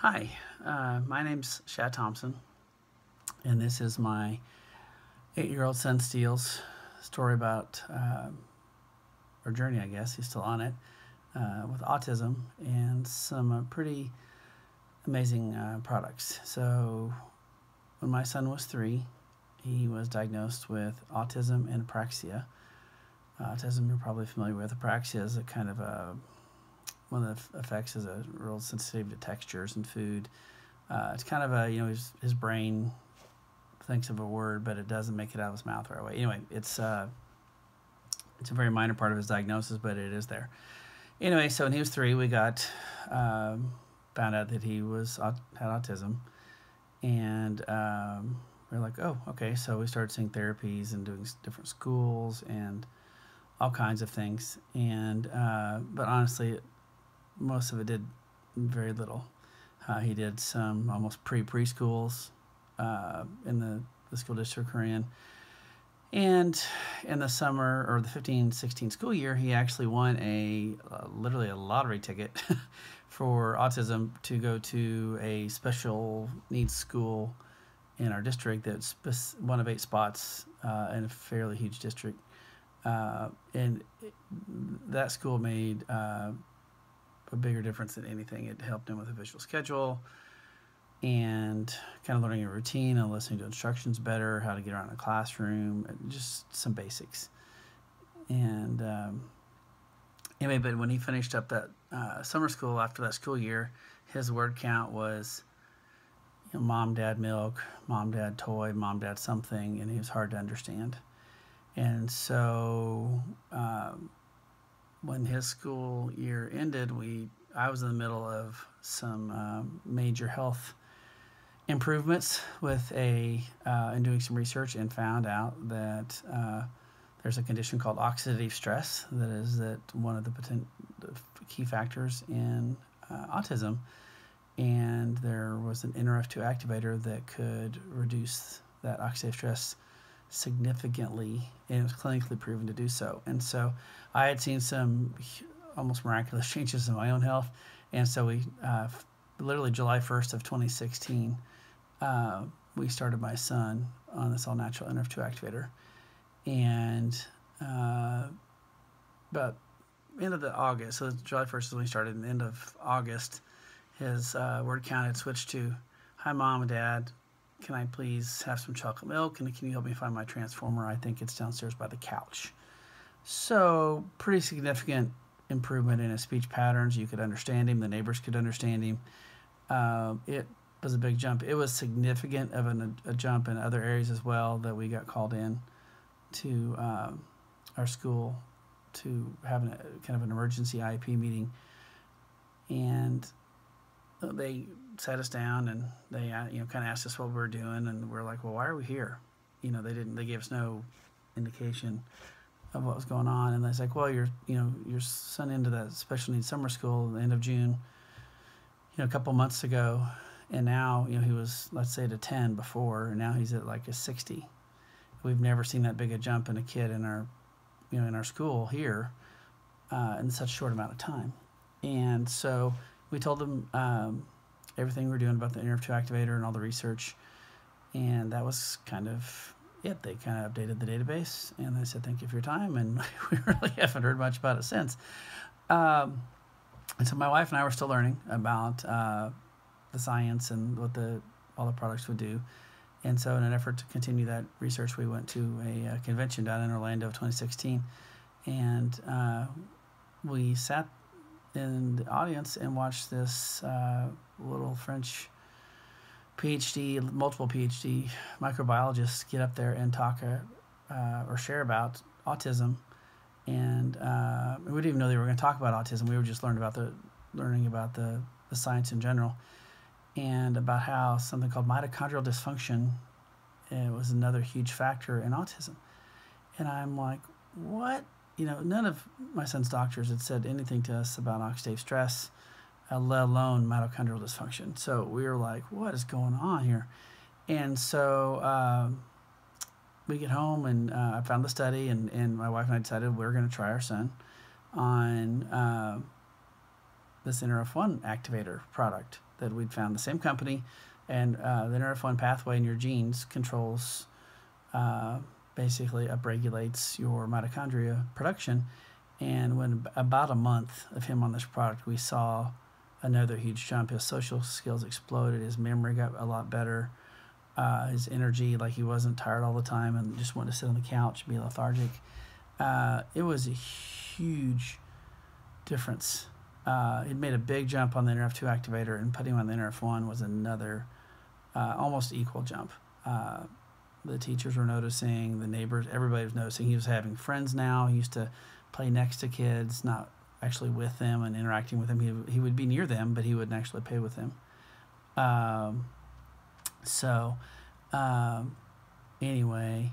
Hi, my name's Shad Thompson, and this is my 8-year-old son Steele's story about, or journey, I guess. He's still on it, with autism and some pretty amazing products. So, when my son was 3, he was diagnosed with autism and apraxia. Autism, you're probably familiar with. Apraxia is a kind of one of the effects is a real sensitivity to textures and food. It's kind of his brain thinks of a word, but it doesn't make it out of his mouth right away. Anyway, it's a very minor part of his diagnosis, but it is there. Anyway, so when he was 3, we got found out that he had autism, and we are like, oh, okay. So we started seeing therapies and doing different schools and all kinds of things. And but honestly, most of it did very little. He did some almost preschools in the school district we're in. And in the summer or the 15-16 school year, he actually won literally a lottery ticket for autism to go to a special needs school in our district. That's one of 8 spots in a fairly huge district. That school made a bigger difference than anything. It helped him with a visual schedule and kind of learning a routine and listening to instructions better, how to get around a classroom, just some basics. And anyway, but when he finished up that summer school after that school year, his word count was mom, dad, milk, mom, dad, toy, mom, dad, something, and he was hard to understand. And so when his school year ended, I was in the middle of some major health improvements in doing some research, and found out that there's a condition called oxidative stress that one of the key factors in autism, and there was an NRF2 activator that could reduce that oxidative stress significantly, and it was clinically proven to do so. And so I had seen some almost miraculous changes in my own health, and so we literally July 1st of 2016 we started my son on this all-natural NRF2 activator. And about end of the August, so July 1st is when we started, and the end of August his word count had switched to, hi mom and dad, can I please have some chocolate milk, and can you help me find my transformer? I think it's downstairs by the couch. So pretty significant improvement in his speech patterns. You could understand him. The neighbors could understand him. It was a big jump. It was significant of a jump in other areas as well, that we got called in to our school to have kind of an emergency IEP meeting. And they sat us down, and they kind of asked us what we were doing, and we're like, well, why are we here? They gave us no indication of what was going on. And they're like, well, your son into that special needs summer school at the end of June, a couple months ago, and now he was, let's say, at a 10 before, and now he's at like a 60. We've never seen that big a jump in a kid in our school here in such a short amount of time. And so we told them everything we're doing about the NRF2 activator and all the research, and that was kind of it. They kind of updated the database, and they said thank you for your time, and we really haven't heard much about it since. And so my wife and I were still learning about the science and what all the products would do. And so in an effort to continue that research, we went to a convention down in Orlando of 2016, and we sat in the audience and watched this little French multiple PhD microbiologists get up there and talk or share about autism. And we didn't even know they were going to talk about autism. We were just learning about the science in general, and about how something called mitochondrial dysfunction was another huge factor in autism. And I'm like, what? None of my son's doctors had said anything to us about oxidative stress, let alone mitochondrial dysfunction. So we were like, what is going on here? And so we get home, and I found the study, and my wife and I decided we were going to try our son on this NRF1 activator product that we'd found, the same company, and the NRF1 pathway in your genes controls, basically upregulates your mitochondria production. And when about a month of him on this product, we saw another huge jump. His social skills exploded. His memory got a lot better. His energy, like he wasn't tired all the time and just wanted to sit on the couch and be lethargic. It was a huge difference. It made a big jump on the NRF2 activator, and putting him on the NRF1 was another almost equal jump. The teachers were noticing, the neighbors, everybody was noticing. He was having friends now. He used to play next to kids, not actually with them and interacting with them. He would be near them, but he wouldn't actually play with them. Anyway,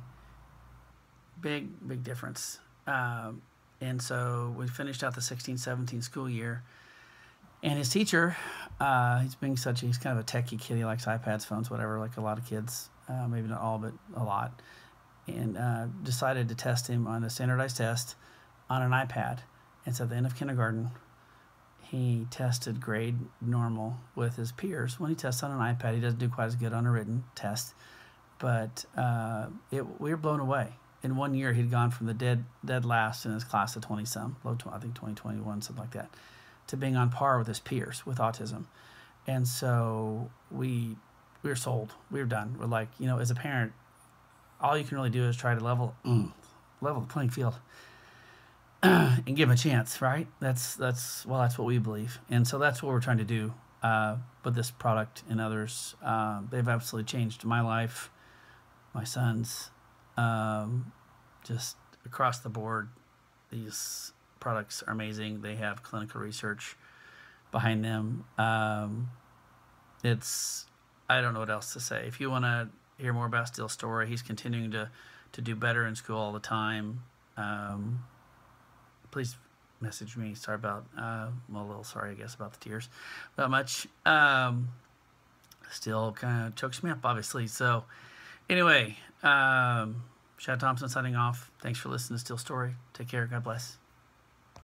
big difference. And so we finished out the 16-17 school year. And his teacher, he's kind of a techie kid. He likes iPads, phones, whatever, like a lot of kids. Maybe not all, but a lot. And decided to test him on a standardized test on an iPad. And so at the end of kindergarten, he tested grade normal with his peers. When he tests on an iPad, he doesn't do quite as good on a written test. But we were blown away. In 1 year, he'd gone from the dead last in his class of 20-some, I think 2021, something like that, to being on par with his peers with autism. And so we were sold. We were done. We're like, as a parent, all you can really do is try to level the playing field and give him a chance, right? That's what we believe. And so that's what we're trying to do with this product and others. They've absolutely changed my life, my son's, just across the board. These products are amazing. They have clinical research behind them. I don't know what else to say. If you want to hear more about Steele's story, he's continuing to do better in school all the time. Please message me. Sorry about, I'm a little sorry, I guess, about the tears. Not much. Still kind of chokes me up, obviously. So anyway, Shad Thompson signing off. Thanks for listening to Steele's story. Take care. God bless.